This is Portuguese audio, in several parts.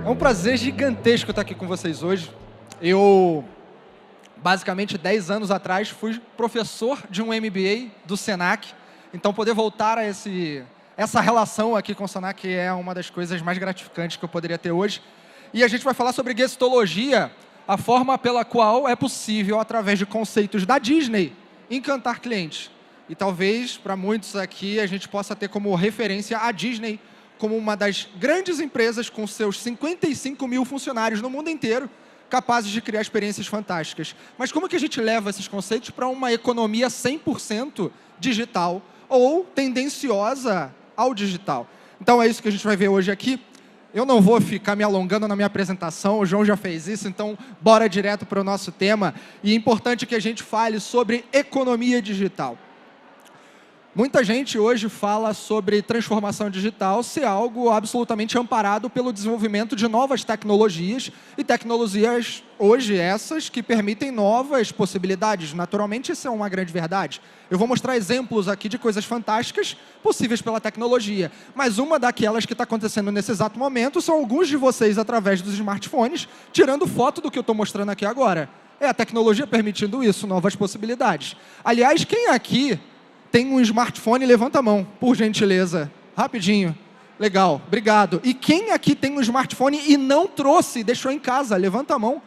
É um prazer gigantesco estar aqui com vocês hoje. Eu, basicamente, 10 anos atrás, fui professor de um MBA do Senac. Então, poder voltar a essa relação aqui com o Senac é uma das coisas mais gratificantes que eu poderia ter hoje. E a gente vai falar sobre gestologia, a forma pela qual é possível, através de conceitos da Disney, encantar clientes. E talvez, para muitos aqui, a gente possa ter como referência a Disney como uma das grandes empresas com seus 55 mil funcionários no mundo inteiro, capazes de criar experiências fantásticas. Mas como que a gente leva esses conceitos para uma economia 100% digital ou tendenciosa ao digital? Então é isso que a gente vai ver hoje aqui. Eu não vou ficar me alongando na minha apresentação, o João já fez isso, então bora direto para o nosso tema. E é importante que a gente fale sobre economia digital. Muita gente hoje fala sobre transformação digital ser algo absolutamente amparado pelo desenvolvimento de novas tecnologias e tecnologias hoje essas que permitem novas possibilidades. Naturalmente, isso é uma grande verdade. Eu vou mostrar exemplos aqui de coisas fantásticas possíveis pela tecnologia. Mas uma daquelas que está acontecendo nesse exato momento são alguns de vocês, através dos smartphones, tirando foto do que eu estou mostrando aqui agora. É a tecnologia permitindo isso, novas possibilidades. Aliás, quem aqui tem um smartphone? Levanta a mão, por gentileza. Rapidinho. Legal, obrigado. E quem aqui tem um smartphone e não trouxe, deixou em casa? Levanta a mão.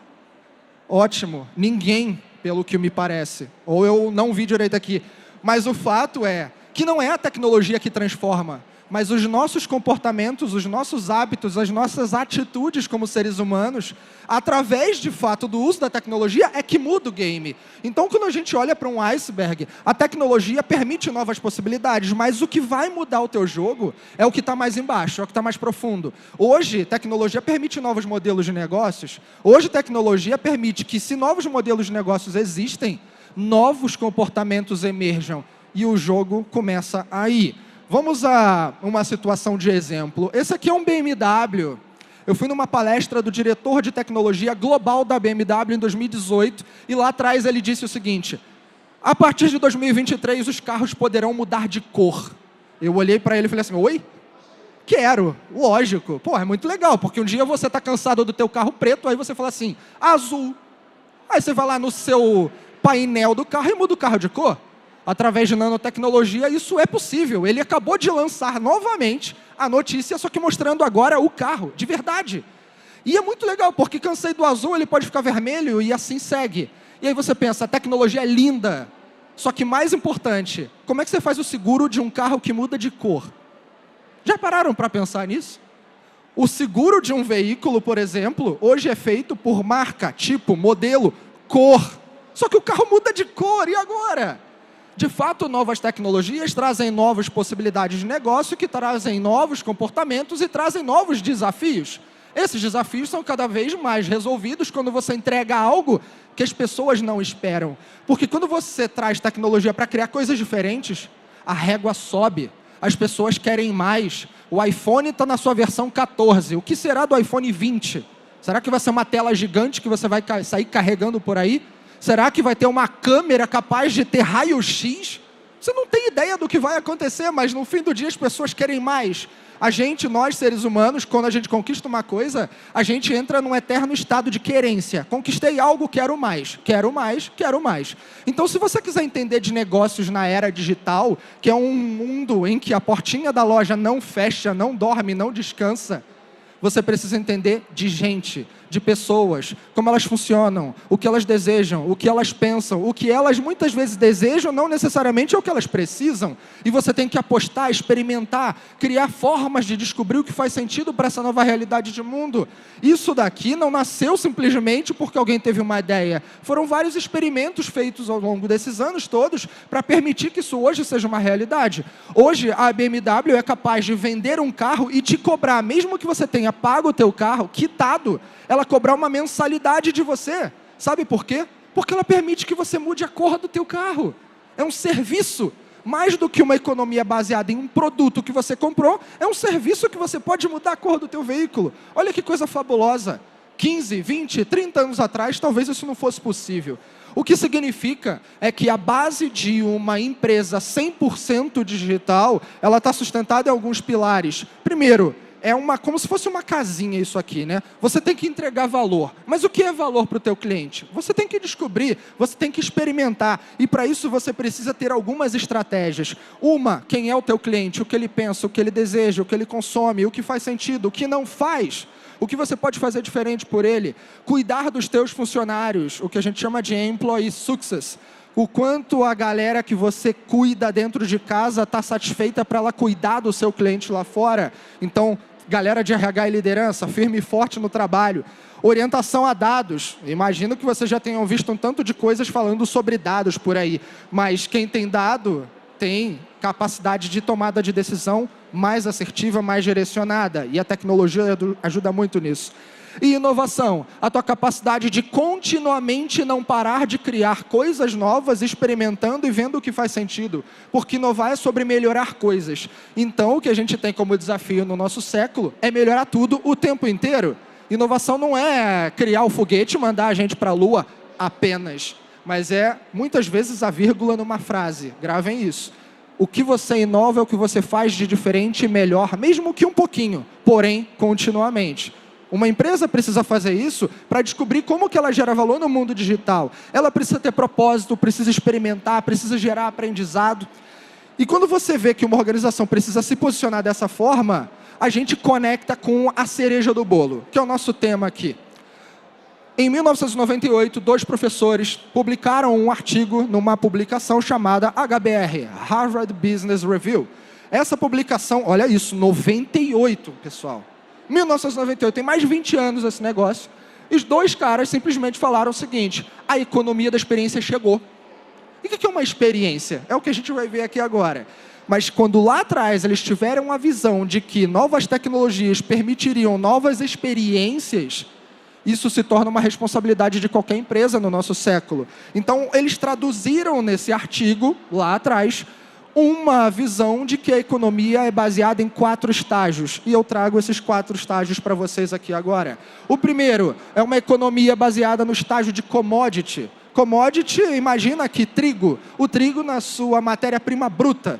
Ótimo. Ninguém, pelo que me parece. Ou eu não vi direito aqui. Mas o fato é que não é a tecnologia que transforma, mas os nossos comportamentos, os nossos hábitos, as nossas atitudes como seres humanos, através, de fato, do uso da tecnologia, é que muda o game. Então, quando a gente olha para um iceberg, a tecnologia permite novas possibilidades, mas o que vai mudar o teu jogo é o que está mais embaixo, é o que está mais profundo. Hoje, tecnologia permite novos modelos de negócios. Hoje, tecnologia permite que, se novos modelos de negócios existem, novos comportamentos emerjam e o jogo começa aí. Vamos a uma situação de exemplo. Esse aqui é um BMW. Eu fui numa palestra do diretor de tecnologia global da BMW em 2018, e lá atrás ele disse o seguinte: a partir de 2023 os carros poderão mudar de cor. Eu olhei para ele e falei assim: oi? Quero, lógico. Pô, é muito legal, porque um dia você está cansado do teu carro preto, aí você fala assim, azul. Aí você vai lá no seu painel do carro e muda o carro de cor. Através de nanotecnologia, isso é possível. Ele acabou de lançar novamente a notícia, só que mostrando agora o carro, de verdade. E é muito legal, porque cansei do azul, ele pode ficar vermelho e assim segue. E aí você pensa, a tecnologia é linda. Só que mais importante, como é que você faz o seguro de um carro que muda de cor? Já pararam para pensar nisso? O seguro de um veículo, por exemplo, hoje é feito por marca, tipo, modelo, cor. Só que o carro muda de cor, e agora? De fato, novas tecnologias trazem novas possibilidades de negócio, que trazem novos comportamentos e trazem novos desafios. Esses desafios são cada vez mais resolvidos quando você entrega algo que as pessoas não esperam. Porque quando você traz tecnologia para criar coisas diferentes, a régua sobe. As pessoas querem mais. O iPhone está na sua versão 14. O que será do iPhone 20? Será que vai ser uma tela gigante que você vai sair carregando por aí? Será que vai ter uma câmera capaz de ter raio-x? Você não tem ideia do que vai acontecer, mas no fim do dia as pessoas querem mais. Nós seres humanos, quando a gente conquista uma coisa, a gente entra num eterno estado de querência. Conquistei algo, quero mais, quero mais, quero mais. Então, se você quiser entender de negócios na era digital, que é um mundo em que a portinha da loja não fecha, não dorme, não descansa, você precisa entender de gente, de pessoas, como elas funcionam, o que elas desejam, o que elas pensam, o que elas muitas vezes desejam não necessariamente é o que elas precisam. E você tem que apostar, experimentar, criar formas de descobrir o que faz sentido para essa nova realidade de mundo. Isso daqui não nasceu simplesmente porque alguém teve uma ideia. Foram vários experimentos feitos ao longo desses anos todos para permitir que isso hoje seja uma realidade. Hoje, a BMW é capaz de vender um carro e te cobrar, mesmo que você tenha pago o teu carro, quitado, ela cobrar uma mensalidade de você. Sabe por quê? Porque ela permite que você mude a cor do teu carro. É um serviço. Mais do que uma economia baseada em um produto que você comprou, é um serviço que você pode mudar a cor do teu veículo. Olha que coisa fabulosa. 15, 20, 30 anos atrás, talvez isso não fosse possível. O que significa é que a base de uma empresa 100% digital, ela está sustentada em alguns pilares. Primeiro, como se fosse uma casinha isso aqui, né? Você tem que entregar valor. Mas o que é valor para o teu cliente? Você tem que descobrir, você tem que experimentar. E para isso você precisa ter algumas estratégias. Uma, quem é o teu cliente, o que ele pensa, o que ele deseja, o que ele consome, o que faz sentido, o que não faz. O que você pode fazer diferente por ele? Cuidar dos teus funcionários, o que a gente chama de employee success. O quanto a galera que você cuida dentro de casa está satisfeita para ela cuidar do seu cliente lá fora. Então, galera de RH e liderança, firme e forte no trabalho. Orientação a dados. Imagino que vocês já tenham visto um tanto de coisas falando sobre dados por aí. Mas quem tem dado tem capacidade de tomada de decisão mais assertiva, mais direcionada. E a tecnologia ajuda muito nisso. E inovação, a tua capacidade de continuamente não parar de criar coisas novas, experimentando e vendo o que faz sentido. Porque inovar é sobre melhorar coisas. Então, o que a gente tem como desafio no nosso século é melhorar tudo o tempo inteiro. Inovação não é criar o foguete e mandar a gente para a Lua apenas. Mas é, muitas vezes, a vírgula numa frase. Gravem isso. O que você inova é o que você faz de diferente e melhor, mesmo que um pouquinho, porém, continuamente. Uma empresa precisa fazer isso para descobrir como que ela gera valor no mundo digital. Ela precisa ter propósito, precisa experimentar, precisa gerar aprendizado. E quando você vê que uma organização precisa se posicionar dessa forma, a gente conecta com a cereja do bolo, que é o nosso tema aqui. Em 1998, 2 professores publicaram um artigo numa publicação chamada HBR, Harvard Business Review. Essa publicação, olha isso, 98, pessoal. 1998, tem mais de 20 anos esse negócio. E os 2 caras simplesmente falaram o seguinte: a economia da experiência chegou. E o que é uma experiência? É o que a gente vai ver aqui agora. Mas quando lá atrás eles tiveram a visão de que novas tecnologias permitiriam novas experiências, isso se torna uma responsabilidade de qualquer empresa no nosso século. Então, eles traduziram nesse artigo, lá atrás, uma visão de que a economia é baseada em 4 estágios. E eu trago esses 4 estágios para vocês aqui agora. O primeiro é uma economia baseada no estágio de commodity. Commodity, imagina aqui, trigo. O trigo na sua matéria-prima bruta.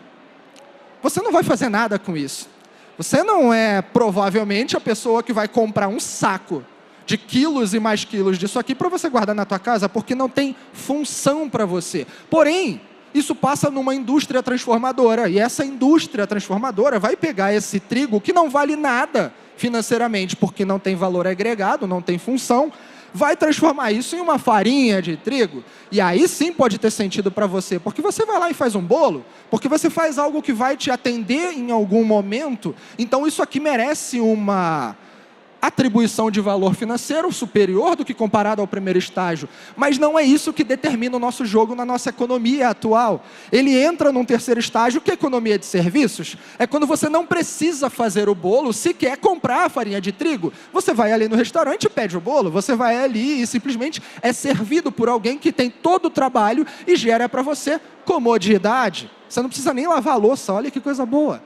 Você não vai fazer nada com isso. Você não é, provavelmente, a pessoa que vai comprar um saco de quilos e mais quilos disso aqui para você guardar na tua casa, porque não tem função para você. Porém, isso passa numa indústria transformadora, e essa indústria transformadora vai pegar esse trigo, que não vale nada financeiramente, porque não tem valor agregado, não tem função, vai transformar isso em uma farinha de trigo, e aí sim pode ter sentido para você, porque você vai lá e faz um bolo, porque você faz algo que vai te atender em algum momento, então isso aqui merece uma atribuição de valor financeiro superior do que comparado ao primeiro estágio. Mas não é isso que determina o nosso jogo na nossa economia atual. Ele entra num terceiro estágio, que é a economia de serviços. É quando você não precisa fazer o bolo, se quer comprar a farinha de trigo. Você vai ali no restaurante e pede o bolo, você vai ali e simplesmente é servido por alguém que tem todo o trabalho e gera para você comodidade. Você não precisa nem lavar a louça, olha que coisa boa.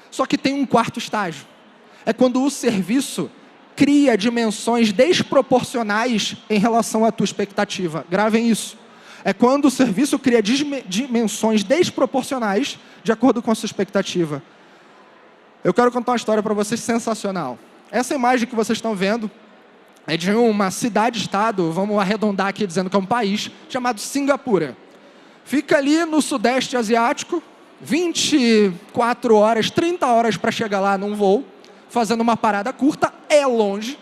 Só que tem um 4º estágio. É quando o serviço cria dimensões desproporcionais em relação à tua expectativa. Gravem isso. É quando o serviço cria dimensões desproporcionais de acordo com a sua expectativa. Eu quero contar uma história para vocês sensacional. Essa imagem que vocês estão vendo é de uma cidade-estado, vamos arredondar aqui dizendo que é um país, chamado Singapura. Fica ali no Sudeste Asiático, 24 horas, 30 horas para chegar lá num voo, fazendo uma parada curta, é longe.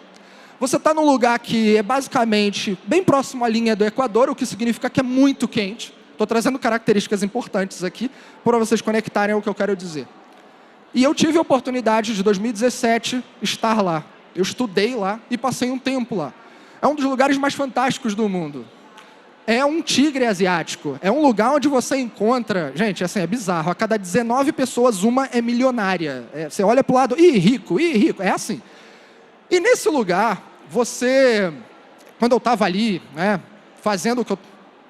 Você está num lugar que é basicamente bem próximo à linha do Equador, o que significa que é muito quente. Estou trazendo características importantes aqui para vocês conectarem ao que eu quero dizer. E eu tive a oportunidade de 2017 estar lá. Eu estudei lá e passei um tempo lá. É um dos lugares mais fantásticos do mundo. É um tigre asiático. É um lugar onde você encontra... Gente, assim, é bizarro. A cada 19 pessoas, uma é milionária. Você olha para o lado, ih, rico. É assim. E nesse lugar, você... Quando eu estava ali, né, fazendo o que eu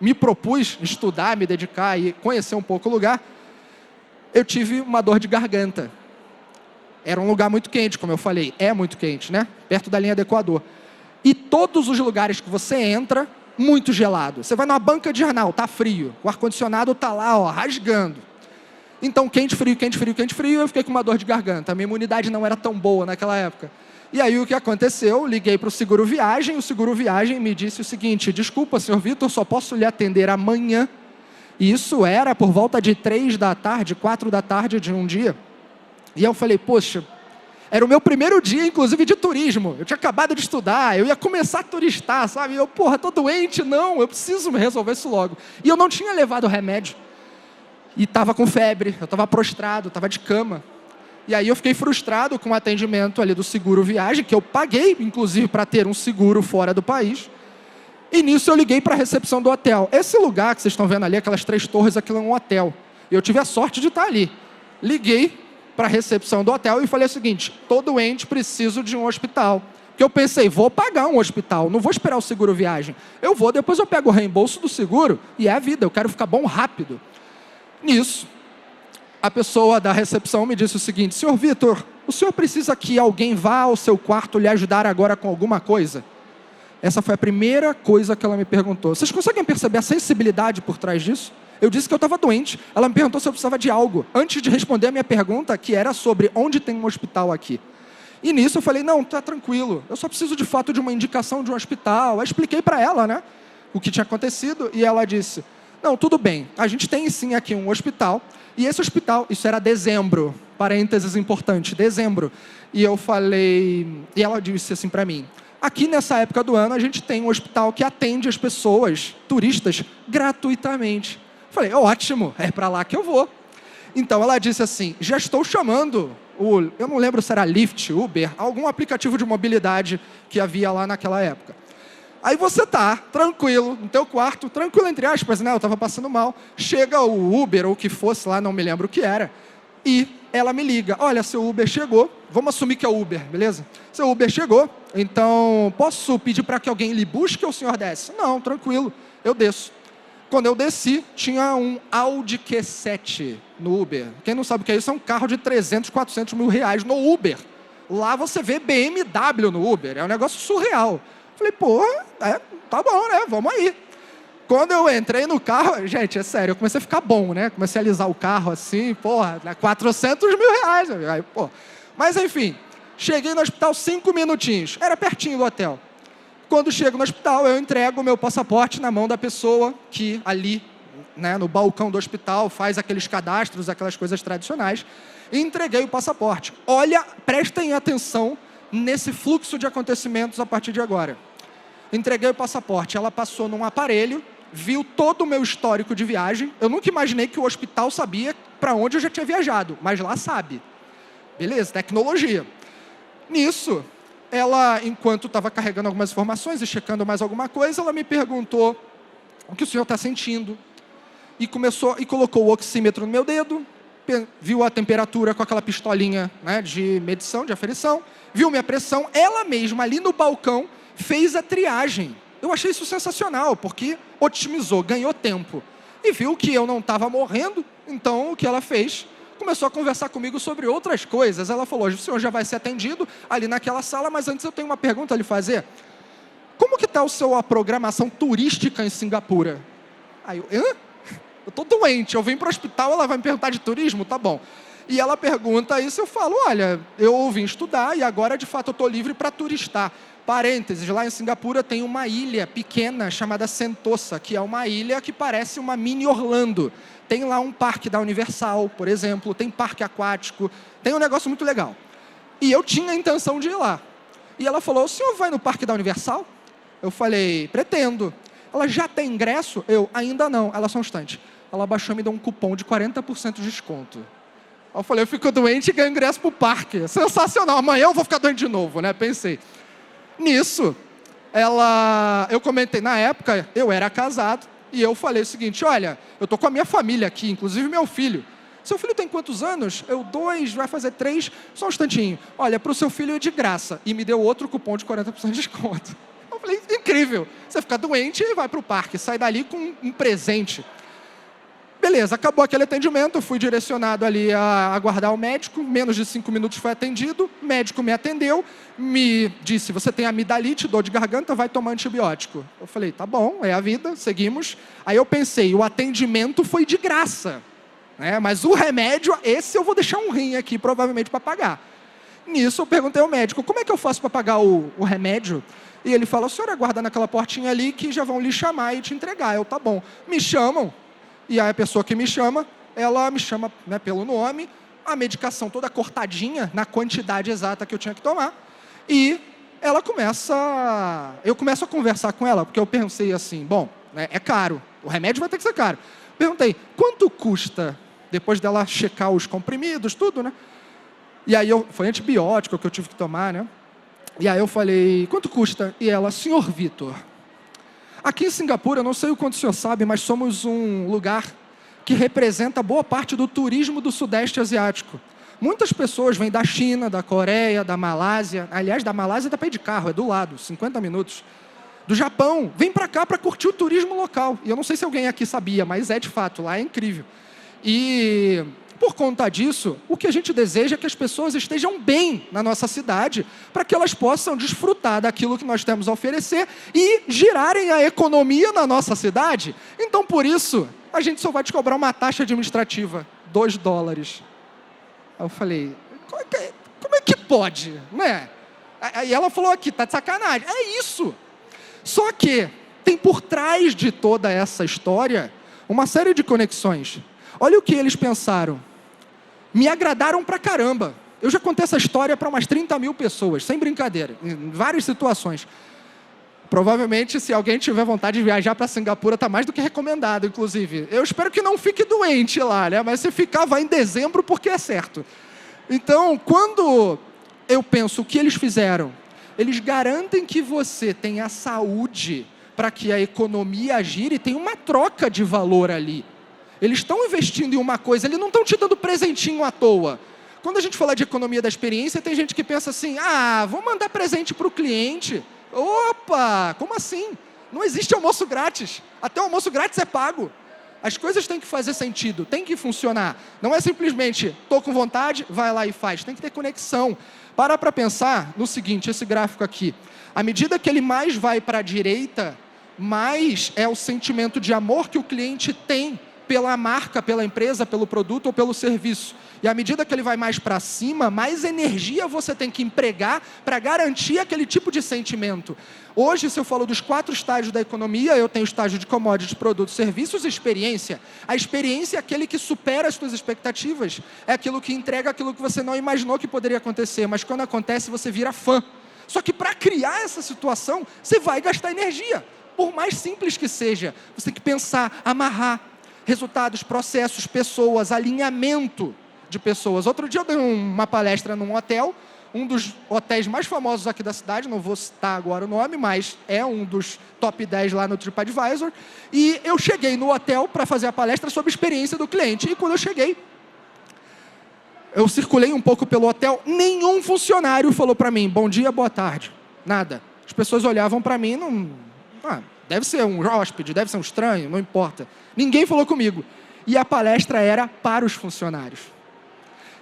me propus estudar, me dedicar e conhecer um pouco o lugar, eu tive uma dor de garganta. Era um lugar muito quente, como eu falei. É muito quente, né? Perto da linha do Equador. E todos os lugares que você entra... muito gelado. Você vai numa banca de jornal, tá frio. O ar-condicionado tá lá, ó, rasgando. Então, quente, frio, quente, frio, quente, frio, eu fiquei com uma dor de garganta. A minha imunidade não era tão boa naquela época. E aí, o que aconteceu? Liguei para o Seguro Viagem. O Seguro Viagem me disse o seguinte: desculpa, senhor Vitor, só posso lhe atender amanhã. E isso era por volta de 3 da tarde, 4 da tarde de um dia. E eu falei, poxa, era o meu primeiro dia, inclusive, de turismo. Eu tinha acabado de estudar, eu ia começar a turistar, sabe? Eu, porra, tô doente, não, eu preciso resolver isso logo. E eu não tinha levado remédio. E estava com febre, eu estava prostrado, estava de cama. E aí eu fiquei frustrado com o atendimento ali do Seguro Viagem, que eu paguei, inclusive, para ter um seguro fora do país. E nisso eu liguei para a recepção do hotel. Esse lugar que vocês estão vendo ali, aquelas 3 torres, aquilo é um hotel. E eu tive a sorte de estar ali. Liguei para a recepção do hotel e falei o seguinte: tô doente, preciso de um hospital. Porque eu pensei, vou pagar um hospital, não vou esperar o Seguro Viagem. Eu vou, depois eu pego o reembolso do seguro e é a vida, eu quero ficar bom rápido. Nisso, a pessoa da recepção me disse o seguinte: senhor Vitor, o senhor precisa que alguém vá ao seu quarto lhe ajudar agora com alguma coisa? Essa foi a primeira coisa que ela me perguntou. Vocês conseguem perceber a sensibilidade por trás disso? Eu disse que eu estava doente. Ela me perguntou se eu precisava de algo, antes de responder a minha pergunta, que era sobre onde tem um hospital aqui. E nisso eu falei, não, tá tranquilo. Eu só preciso de fato de uma indicação de um hospital. Eu expliquei para ela, né, o que tinha acontecido. E ela disse, não, tudo bem. A gente tem sim aqui um hospital. E esse hospital, isso era dezembro. Parênteses importante, dezembro. E eu falei, e ela disse assim para mim, aqui nessa época do ano, a gente tem um hospital que atende as pessoas, turistas, gratuitamente. Falei, ótimo, é para lá que eu vou. Então ela disse assim, já estou chamando eu não lembro se era Lyft, Uber, algum aplicativo de mobilidade que havia lá naquela época. Aí você tá tranquilo, no teu quarto, tranquilo entre aspas, né? Eu estava passando mal. Chega o Uber, ou o que fosse lá, não me lembro o que era, e ela me liga, olha, seu Uber chegou, vamos assumir que é o Uber, beleza? Seu Uber chegou, então posso pedir para que alguém lhe busque ou o senhor desce? Não, tranquilo, eu desço. Quando eu desci, tinha um Audi Q7 no Uber. Quem não sabe o que é isso, é um carro de 300, 400 mil reais no Uber. Lá você vê BMW no Uber, é um negócio surreal. Falei, pô, tá bom, né, vamos aí. Quando eu entrei no carro, gente, é sério, eu comecei a ficar bom, né? Comecei a alisar o carro assim, porra, 400 mil reais. Aí, pô. Mas enfim, cheguei no hospital 5 minutinhos, era pertinho do hotel. Quando chego no hospital, eu entrego o meu passaporte na mão da pessoa que ali, né, no balcão do hospital, faz aqueles cadastros, aquelas coisas tradicionais, e entreguei o passaporte. Olha, prestem atenção nesse fluxo de acontecimentos a partir de agora. Entreguei o passaporte, ela passou num aparelho, viu todo o meu histórico de viagem. Eu nunca imaginei que o hospital sabia para onde eu já tinha viajado, mas lá sabe. Beleza, tecnologia. Nisso, ela, enquanto estava carregando algumas informações e checando mais alguma coisa, ela me perguntou o que o senhor está sentindo. E colocou o oxímetro no meu dedo, viu a temperatura com aquela pistolinha, né, de medição, de aferição, viu minha pressão. Ela mesma, ali no balcão, fez a triagem. Eu achei isso sensacional, porque otimizou, ganhou tempo. E viu que eu não estava morrendo, então o que ela fez? Começou a conversar comigo sobre outras coisas. Ela falou, o senhor já vai ser atendido ali naquela sala, mas antes eu tenho uma pergunta a lhe fazer. Como que está a sua programação turística em Singapura? Aí eu estou doente, eu vim para o hospital, ela vai me perguntar de turismo? Tá bom. E ela pergunta isso, eu falo, olha, eu vim estudar e agora de fato eu estou livre para turistar. Parênteses, lá em Singapura tem uma ilha pequena chamada Sentosa, que é uma ilha que parece uma mini Orlando. Tem lá um parque da Universal, por exemplo, tem parque aquático, tem um negócio muito legal. E eu tinha a intenção de ir lá. E ela falou, o senhor vai no parque da Universal? Eu falei, pretendo. Ela já tem ingresso? Eu, ainda não. Ela, só um instante. Ela baixou e me deu um cupom de 40% de desconto. Eu falei, eu fico doente e ganho ingresso pro parque. Sensacional, amanhã eu vou ficar doente de novo, né? Pensei. Nisso, eu comentei, na época, eu era casado, e eu falei o seguinte, olha, eu tô com a minha família aqui, inclusive meu filho. Seu filho tem quantos anos? Eu, 2, vai fazer 3, só um instantinho. Olha, para o seu filho é de graça. E me deu outro cupom de 40% de desconto. Eu falei, incrível, você fica doente e vai para o parque, sai dali com um presente. Beleza, acabou aquele atendimento, eu fui direcionado ali a aguardar o médico, menos de 5 minutos foi atendido, o médico me atendeu, me disse, você tem amidalite, dor de garganta, vai tomar antibiótico. Eu falei, tá bom, é a vida, seguimos. Aí eu pensei, o atendimento foi de graça. né? Mas o remédio, esse eu vou deixar um rim aqui, provavelmente, para pagar. Nisso eu perguntei ao médico, como é que eu faço para pagar o remédio? E ele fala, o senhor aguarda naquela portinha ali que já vão lhe chamar e te entregar. Eu, tá bom. Me chamam, e aí a pessoa que me chama, ela me chama, né, pelo nome, a medicação toda cortadinha, na quantidade exata que eu tinha que tomar, e ela eu começo a conversar com ela, porque eu pensei assim, bom, né, é caro, o remédio vai ter que ser caro. Perguntei, quanto custa, depois dela checar os comprimidos, tudo, né? E aí, foi antibiótico que eu tive que tomar, né? E aí eu falei, quanto custa? E ela, senhor Vitor, aqui em Singapura, eu não sei o quanto o senhor sabe, mas somos um lugar que representa boa parte do turismo do Sudeste Asiático. Muitas pessoas vêm da China, da Coreia, da Malásia. Aliás, da Malásia dá para ir de carro, é do lado, 50 minutos. Do Japão, vem para cá para curtir o turismo local. E eu não sei se alguém aqui sabia, mas é de fato, lá é incrível. E por conta disso, o que a gente deseja é que as pessoas estejam bem na nossa cidade, para que elas possam desfrutar daquilo que nós temos a oferecer e girarem a economia na nossa cidade. Então, por isso, a gente só vai te cobrar uma taxa administrativa, $2. Aí eu falei, como é que pode? Né? Aí ela falou aqui, tá de sacanagem. É isso. Só que tem por trás de toda essa história uma série de conexões. Olha o que eles pensaram. Me agradaram pra caramba. Eu já contei essa história para umas 30 mil pessoas, sem brincadeira, em várias situações. Provavelmente, se alguém tiver vontade de viajar para Singapura, está mais do que recomendado, inclusive. Eu espero que não fique doente lá, né? Mas se ficar, vai em dezembro, porque é certo. Então, quando eu penso o que eles fizeram, eles garantem que você tenha saúde para que a economia gire e tem uma troca de valor ali. Eles estão investindo em uma coisa, eles não estão te dando presentinho à toa. Quando a gente fala de economia da experiência, tem gente que pensa assim, vou mandar presente para o cliente. Opa, como assim? Não existe almoço grátis. Até o almoço grátis é pago. As coisas têm que fazer sentido, têm que funcionar. Não é simplesmente, estou com vontade, vai lá e faz. Tem que ter conexão. Para pensar no seguinte, esse gráfico aqui. À medida que ele mais vai para a direita, mais é o sentimento de amor que o cliente tem pela marca, pela empresa, pelo produto ou pelo serviço. E à medida que ele vai mais para cima, mais energia você tem que empregar para garantir aquele tipo de sentimento. Hoje, se eu falo dos 4 estágios da economia, eu tenho o estágio de commodities, produtos, serviços e experiência. A experiência é aquele que supera as suas expectativas. É aquilo que entrega aquilo que você não imaginou que poderia acontecer, mas quando acontece, você vira fã. Só que para criar essa situação, você vai gastar energia. Por mais simples que seja, você tem que pensar, amarrar resultados, processos, pessoas, alinhamento de pessoas. Outro dia eu dei uma palestra num hotel, um dos hotéis mais famosos aqui da cidade, não vou citar agora o nome, mas é um dos top 10 lá no TripAdvisor, e eu cheguei no hotel para fazer a palestra sobre a experiência do cliente, e quando eu cheguei, eu circulei um pouco pelo hotel, nenhum funcionário falou para mim, bom dia, boa tarde, nada. As pessoas olhavam para mim, deve ser um hóspede, deve ser um estranho, não importa. Ninguém falou comigo. E a palestra era para os funcionários.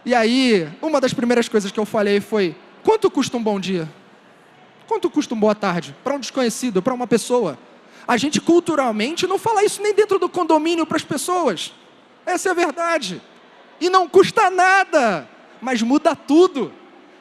E aí, uma das primeiras coisas que eu falei foi, quanto custa um bom dia? Quanto custa uma boa tarde? Para um desconhecido, para uma pessoa? A gente culturalmente não fala isso nem dentro do condomínio para as pessoas. Essa é a verdade. E não custa nada, mas muda tudo.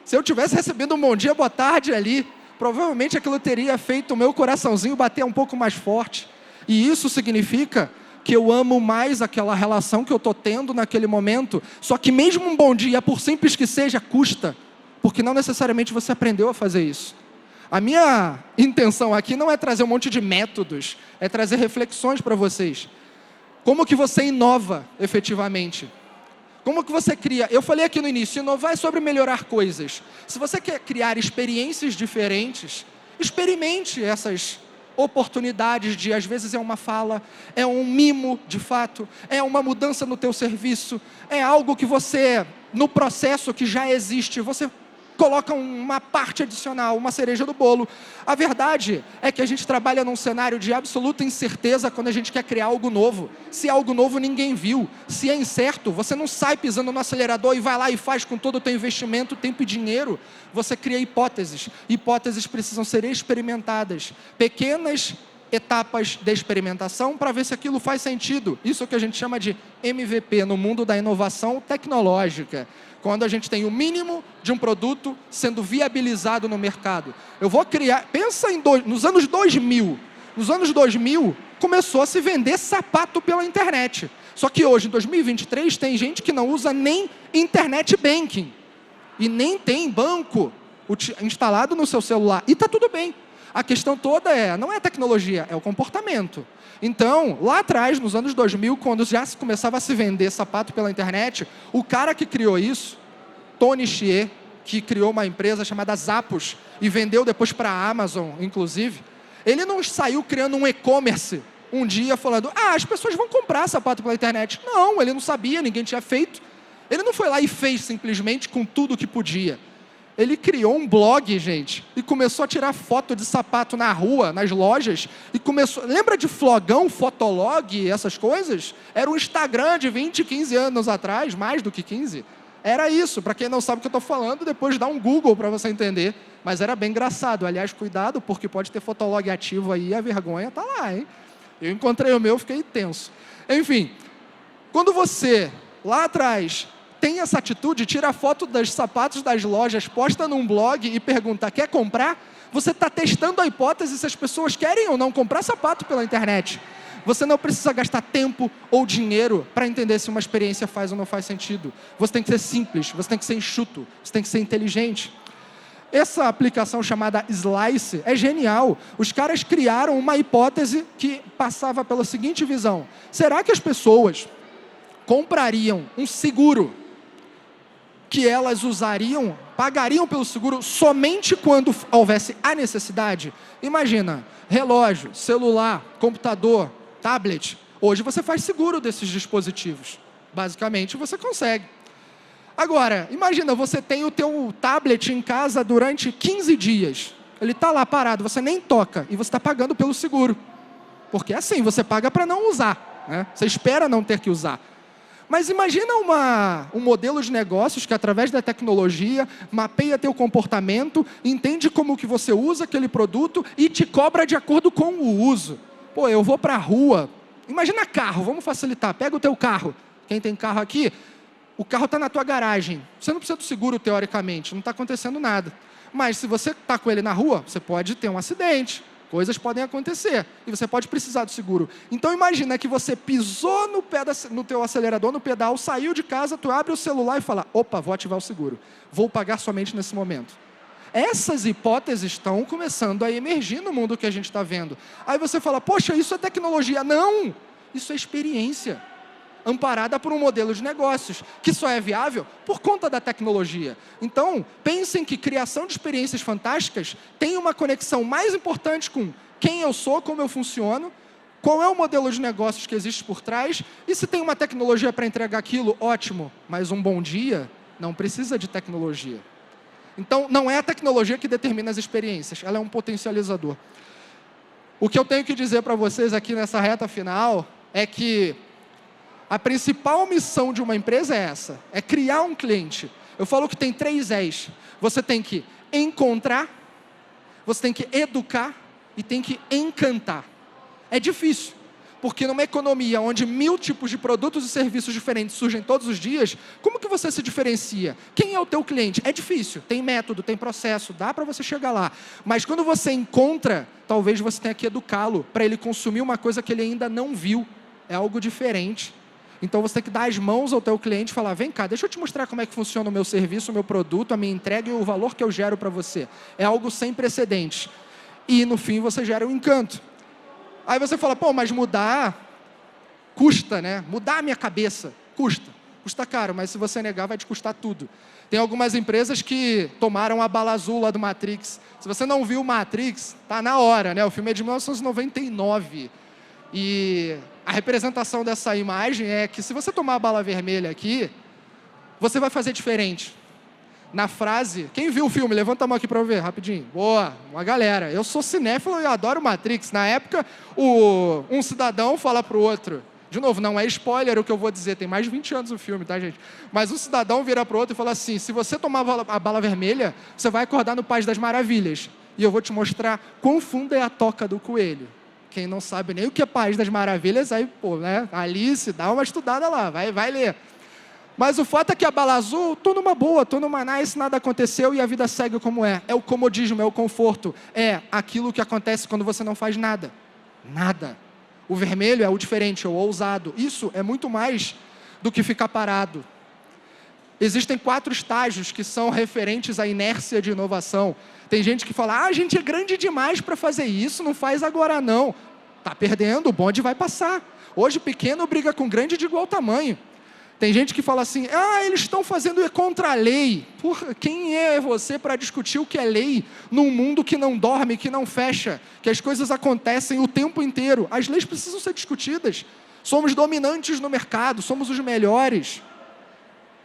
Se eu tivesse recebendo um bom dia, boa tarde ali, provavelmente aquilo teria feito o meu coraçãozinho bater um pouco mais forte. E isso significa que eu amo mais aquela relação que eu estou tendo naquele momento. Só que mesmo um bom dia, por simples que seja, custa. Porque não necessariamente você aprendeu a fazer isso. A minha intenção aqui não é trazer um monte de métodos, é trazer reflexões para vocês. Como que você inova efetivamente? Como que você cria? Eu falei aqui no início, inovar é sobre melhorar coisas. Se você quer criar experiências diferentes, experimente essas oportunidades de, às vezes é uma fala, é um mimo de fato, é uma mudança no teu serviço, é algo que você, no processo que já existe, você coloca uma parte adicional, uma cereja do bolo. A verdade é que a gente trabalha num cenário de absoluta incerteza quando a gente quer criar algo novo. Se é algo novo, ninguém viu. Se é incerto, você não sai pisando no acelerador e vai lá e faz com todo o teu investimento, tempo e dinheiro. Você cria hipóteses. Hipóteses precisam ser experimentadas. Pequenas etapas de experimentação para ver se aquilo faz sentido. Isso é o que a gente chama de MVP no mundo da inovação tecnológica. Quando a gente tem o mínimo de um produto sendo viabilizado no mercado. Eu vou criar... Pensa nos anos 2000. Nos anos 2000, começou a se vender sapato pela internet. Só que hoje, em 2023, tem gente que não usa nem internet banking. E nem tem banco instalado no seu celular. E está tudo bem. A questão toda não é a tecnologia, é o comportamento. Então, lá atrás, nos anos 2000, quando já se começava a se vender sapato pela internet, o cara que criou isso, Tony Hsieh, que criou uma empresa chamada Zappos, e vendeu depois para a Amazon, inclusive, ele não saiu criando um e-commerce um dia falando, as pessoas vão comprar sapato pela internet. Não, ele não sabia, ninguém tinha feito. Ele não foi lá e fez simplesmente com tudo que podia. Ele criou um blog, gente, e começou a tirar foto de sapato na rua, nas lojas, e começou... Lembra de Flogão, Fotolog, essas coisas? Era um Instagram de 20, 15 anos atrás, mais do que 15. Era isso, para quem não sabe o que eu estou falando, depois dá um Google para você entender. Mas era bem engraçado. Aliás, cuidado, porque pode ter Fotolog ativo aí, a vergonha está lá, hein? Eu encontrei o meu, fiquei tenso. Enfim, quando você, lá atrás... tem essa atitude, tira a foto dos sapatos das lojas, posta num blog e pergunta, quer comprar? Você está testando a hipótese se as pessoas querem ou não comprar sapato pela internet. Você não precisa gastar tempo ou dinheiro para entender se uma experiência faz ou não faz sentido. Você tem que ser simples, você tem que ser enxuto, você tem que ser inteligente. Essa aplicação chamada Slice é genial. Os caras criaram uma hipótese que passava pela seguinte visão. Será que as pessoas comprariam um seguro que elas pagariam pelo seguro somente quando houvesse a necessidade? Imagina, relógio, celular, computador, tablet. Hoje você faz seguro desses dispositivos. Basicamente, você consegue. Agora, imagina, você tem o teu tablet em casa durante 15 dias. Ele está lá parado, você nem toca e você está pagando pelo seguro. Porque é assim, você paga para não usar, né? Você espera não ter que usar. Mas imagina um modelo de negócios que, através da tecnologia, mapeia teu comportamento, entende como que você usa aquele produto e te cobra de acordo com o uso. Pô, eu vou para a rua. Imagina carro, vamos facilitar. Pega o teu carro. Quem tem carro aqui, o carro está na tua garagem. Você não precisa do seguro, teoricamente. Não está acontecendo nada. Mas se você está com ele na rua, você pode ter um acidente. Coisas podem acontecer e você pode precisar do seguro. Então imagina que você pisou no teu acelerador, no pedal, saiu de casa, tu abre o celular e fala, opa, vou ativar o seguro. Vou pagar somente nesse momento. Essas hipóteses estão começando a emergir no mundo que a gente está vendo. Aí você fala, poxa, isso é tecnologia. Não, isso é experiência. Amparada por um modelo de negócios, que só é viável por conta da tecnologia. Então, pensem que criação de experiências fantásticas tem uma conexão mais importante com quem eu sou, como eu funciono, qual é o modelo de negócios que existe por trás, e se tem uma tecnologia para entregar aquilo, ótimo, mas um bom dia não precisa de tecnologia. Então, não é a tecnologia que determina as experiências, ela é um potencializador. O que eu tenho que dizer para vocês aqui nessa reta final é que a principal missão de uma empresa é essa, é criar um cliente. Eu falo que tem 3 Es. Você tem que encontrar, você tem que educar e tem que encantar. É difícil, porque numa economia onde 1000 tipos de produtos e serviços diferentes surgem todos os dias, como que você se diferencia? Quem é o teu cliente? É difícil, tem método, tem processo, dá para você chegar lá. Mas quando você encontra, talvez você tenha que educá-lo para ele consumir uma coisa que ele ainda não viu. É algo diferente. Então você tem que dar as mãos ao teu cliente e falar, vem cá, deixa eu te mostrar como é que funciona o meu serviço, o meu produto, a minha entrega e o valor que eu gero para você. É algo sem precedentes. E no fim você gera um encanto. Aí você fala, pô, mas mudar custa, né? Mudar a minha cabeça custa. Custa caro, mas se você negar vai te custar tudo. Tem algumas empresas que tomaram a bala azul lá do Matrix. Se você não viu o Matrix, tá na hora, né? O filme é de 1999. E a representação dessa imagem é que se você tomar a bala vermelha aqui, você vai fazer diferente. Na frase, quem viu o filme? Levanta a mão aqui para eu ver, rapidinho. Boa, uma galera. Eu sou cinéfilo e adoro Matrix. Na época, um cidadão fala para o outro. De novo, não é spoiler o que eu vou dizer, tem mais de 20 anos o filme, tá, gente? Mas um cidadão vira para o outro e fala assim, se você tomar a bala vermelha, você vai acordar no País das Maravilhas. E eu vou te mostrar quão funda é a toca do coelho. quem não sabe nem o que é País das Maravilhas, aí, pô, né? Alice, dá uma estudada lá, vai ler. Mas o fato é que a bala azul, tô numa boa, tô numa nice, nada aconteceu e a vida segue como é. É o comodismo, é o conforto. É aquilo que acontece quando você não faz nada. Nada. O vermelho é o diferente, é o ousado. Isso é muito mais do que ficar parado. Existem 4 estágios que são referentes à inércia de inovação. Tem gente que fala, a gente é grande demais para fazer isso, não faz agora não. Está perdendo, o bonde vai passar. Hoje pequeno briga com grande de igual tamanho. Tem gente que fala assim, eles estão fazendo contra a lei. Porra, quem é você para discutir o que é lei num mundo que não dorme, que não fecha, que as coisas acontecem o tempo inteiro? As leis precisam ser discutidas. Somos dominantes no mercado, somos os melhores.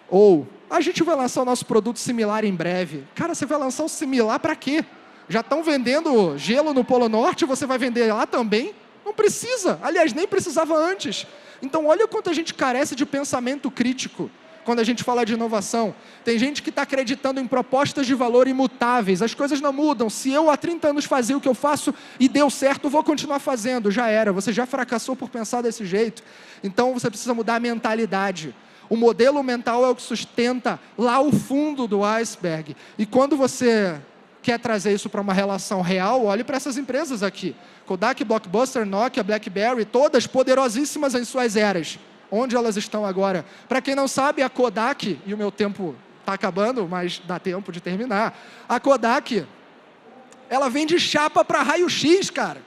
Ou, a gente vai lançar o nosso produto similar em breve. Cara, você vai lançar um similar para quê? Já estão vendendo gelo no Polo Norte, você vai vender lá também? Não precisa. Aliás, nem precisava antes. Então, olha o quanto a gente carece de pensamento crítico quando a gente fala de inovação. Tem gente que está acreditando em propostas de valor imutáveis. As coisas não mudam. Se eu há 30 anos fazia o que eu faço e deu certo, vou continuar fazendo. Já era. Você já fracassou por pensar desse jeito. Então, você precisa mudar a mentalidade. O modelo mental é o que sustenta lá o fundo do iceberg. E quando você quer trazer isso para uma relação real, olhe para essas empresas aqui. Kodak, Blockbuster, Nokia, BlackBerry, todas poderosíssimas em suas eras. Onde elas estão agora? Para quem não sabe, a Kodak, e o meu tempo está acabando, mas dá tempo de terminar. A Kodak, ela vende chapa para raio-x, cara.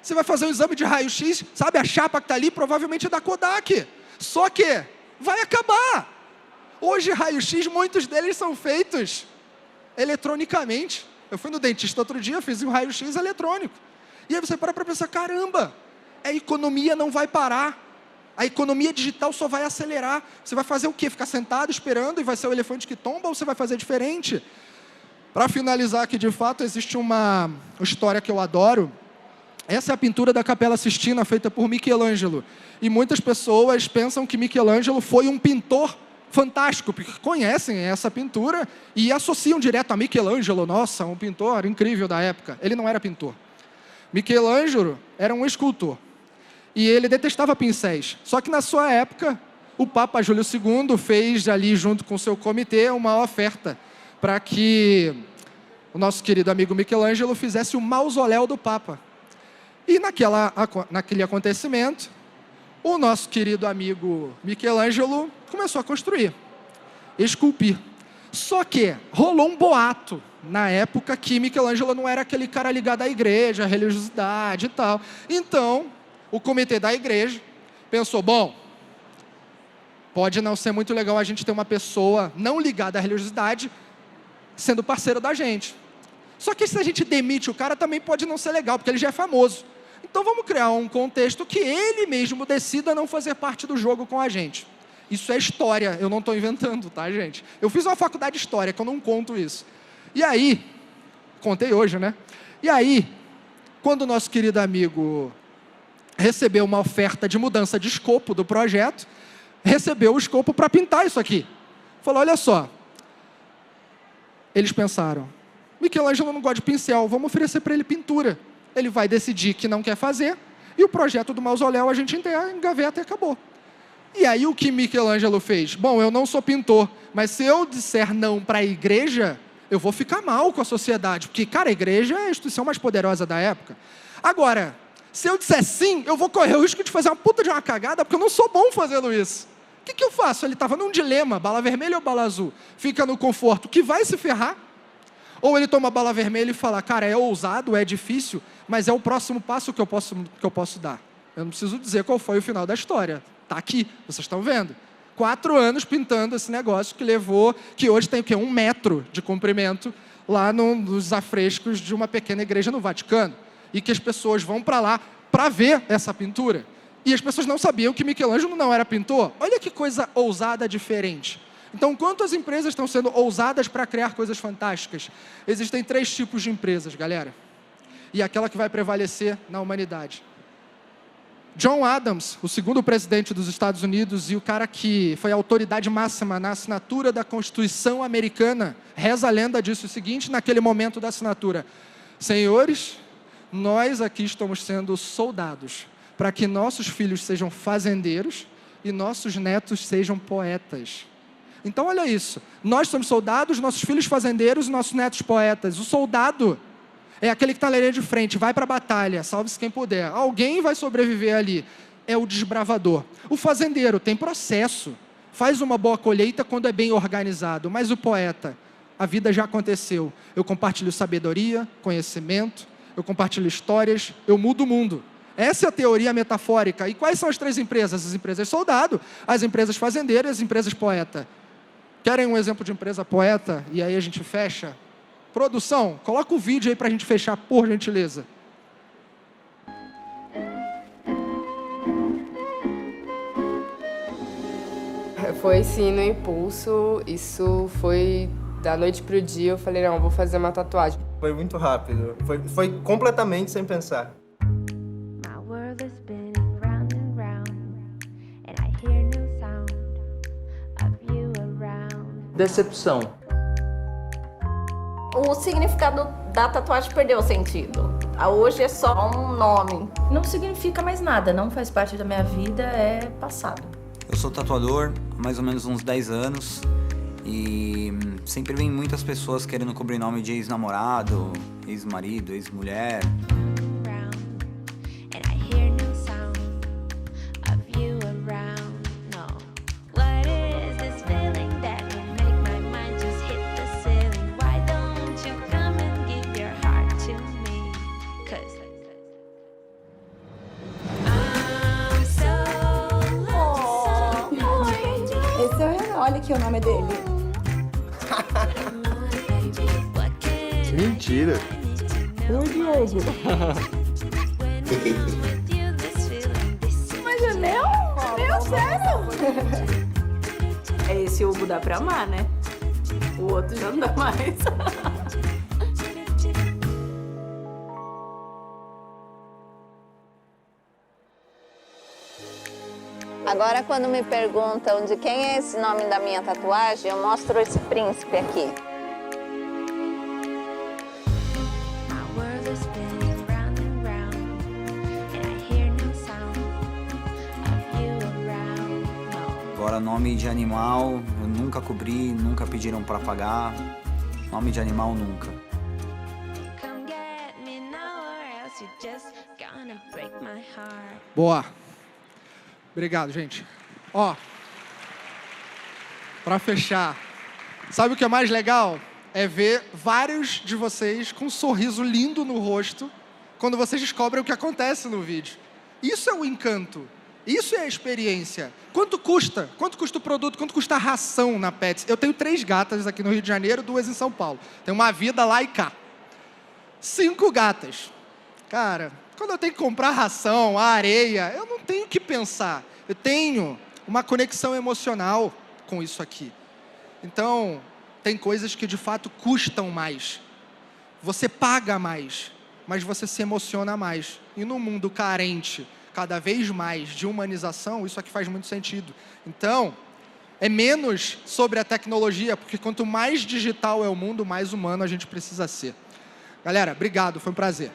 Você vai fazer um exame de raio-x, sabe a chapa que está ali? Provavelmente é da Kodak. Só que vai acabar. Hoje, raio-x, muitos deles são feitos eletronicamente. Eu fui no dentista outro dia, fiz um raio-x eletrônico. E aí você para pensar, caramba, a economia não vai parar. A economia digital só vai acelerar. Você vai fazer o quê? Ficar sentado esperando e vai ser o elefante que tomba ou você vai fazer diferente? Para finalizar aqui, de fato, existe uma história que eu adoro. Essa é a pintura da Capela Sistina, feita por Michelangelo. E muitas pessoas pensam que Michelangelo foi um pintor fantástico, porque conhecem essa pintura e associam direto a Michelangelo. Nossa, um pintor incrível da época. Ele não era pintor. Michelangelo era um escultor. E ele detestava pincéis. Só que na sua época, o Papa Júlio II fez ali, junto com o seu comitê, uma oferta para que o nosso querido amigo Michelangelo fizesse o mausoléu do Papa. E naquele acontecimento, o nosso querido amigo Michelangelo começou a construir, esculpir. Só que rolou um boato na época que Michelangelo não era aquele cara ligado à igreja, à religiosidade e tal. Então, o comitê da igreja pensou, bom, pode não ser muito legal a gente ter uma pessoa não ligada à religiosidade sendo parceiro da gente. Só que se a gente demite o cara, também pode não ser legal, porque ele já é famoso. Então vamos criar um contexto que ele mesmo decida não fazer parte do jogo com a gente. Isso é história, eu não estou inventando, tá, gente? Eu fiz uma faculdade de história, que eu não conto isso. E aí, contei hoje, né? E aí, quando o nosso querido amigo recebeu uma oferta de mudança de escopo do projeto, recebeu o escopo para pintar isso aqui. Falou, olha só. Eles pensaram, Michelangelo não gosta de pincel, vamos oferecer para ele pintura. Ele vai decidir que não quer fazer, e o projeto do mausoléu a gente engaveta e acabou. E aí o que Michelangelo fez? Bom, eu não sou pintor, mas se eu disser não para a igreja, eu vou ficar mal com a sociedade, porque, cara, a igreja é a instituição mais poderosa da época. Agora, se eu disser sim, eu vou correr o risco de fazer uma puta de uma cagada, porque eu não sou bom fazendo isso. O que eu faço? Ele estava num dilema, bala vermelha ou bala azul? Fica no conforto, que vai se ferrar. Ou ele toma a bala vermelha e fala, cara, é ousado, é difícil, mas é o próximo passo que eu posso dar. Eu não preciso dizer qual foi o final da história. Está aqui, vocês estão vendo. 4 anos pintando esse negócio que hoje tem o quê? 1 metro de comprimento, lá nos afrescos de uma pequena igreja no Vaticano. E que as pessoas vão para lá para ver essa pintura. E as pessoas não sabiam que Michelangelo não era pintor. Olha que coisa ousada, diferente. Então, quantas empresas estão sendo ousadas para criar coisas fantásticas? Existem 3 tipos de empresas, galera. E aquela que vai prevalecer na humanidade. John Adams, o segundo presidente dos Estados Unidos e o cara que foi a autoridade máxima na assinatura da Constituição americana, reza a lenda, disse o seguinte naquele momento da assinatura: senhores, Nós aqui estamos sendo soldados para que nossos filhos sejam fazendeiros e nossos netos sejam poetas. Então, olha isso. Nós somos soldados, nossos filhos fazendeiros e nossos netos poetas. O soldado é aquele que está na linha de frente, vai para a batalha, salve-se quem puder. Alguém vai sobreviver ali. É o desbravador. O fazendeiro tem processo, faz uma boa colheita quando é bem organizado. Mas o poeta, a vida já aconteceu. Eu compartilho sabedoria, conhecimento, eu compartilho histórias, eu mudo o mundo. Essa é a teoria metafórica. E quais são as 3 empresas? As empresas soldado, as empresas fazendeiras e as empresas poeta. Querem um exemplo de empresa poeta? E aí a gente fecha? Produção, coloca o vídeo aí para a gente fechar, por gentileza. Foi sim no impulso, isso foi da noite pro dia, eu falei, não, vou fazer uma tatuagem. Foi muito rápido, foi completamente sem pensar. Decepção. O significado da tatuagem perdeu o sentido. Hoje é só um nome. Não significa mais nada, não faz parte da minha vida, é passado. Eu sou tatuador há mais ou menos uns 10 anos e sempre vem muitas pessoas querendo cobrir nome de ex-namorado, ex-marido, ex-mulher. Olha aqui o nome dele. Mentira. Oi, Diogo. Mas é meu, sério? É esse Hugo dá pra amar, né? O outro já não dá mais. Agora, quando me perguntam de quem é esse nome da minha tatuagem, eu mostro esse príncipe aqui. Agora, nome de animal, eu nunca cobri, nunca pediram para pagar. Nome de animal, nunca. Boa. Obrigado, gente. Ó, para fechar, sabe o que é mais legal? É ver vários de vocês com um sorriso lindo no rosto quando vocês descobrem o que acontece no vídeo. Isso é o encanto. Isso é a experiência. Quanto custa? Quanto custa o produto? Quanto custa a ração na Pets? Eu tenho 3 gatas aqui no Rio de Janeiro, 2 em São Paulo. Tem uma vida lá e cá. 5 gatas. Cara, quando eu tenho que comprar ração, a areia, eu não tenho que pensar. Eu tenho uma conexão emocional com isso aqui. Então, tem coisas que de fato custam mais. Você paga mais, mas você se emociona mais. E no mundo carente, cada vez mais de humanização, isso aqui faz muito sentido. Então, é menos sobre a tecnologia, porque quanto mais digital é o mundo, mais humano a gente precisa ser. Galera, obrigado, foi um prazer.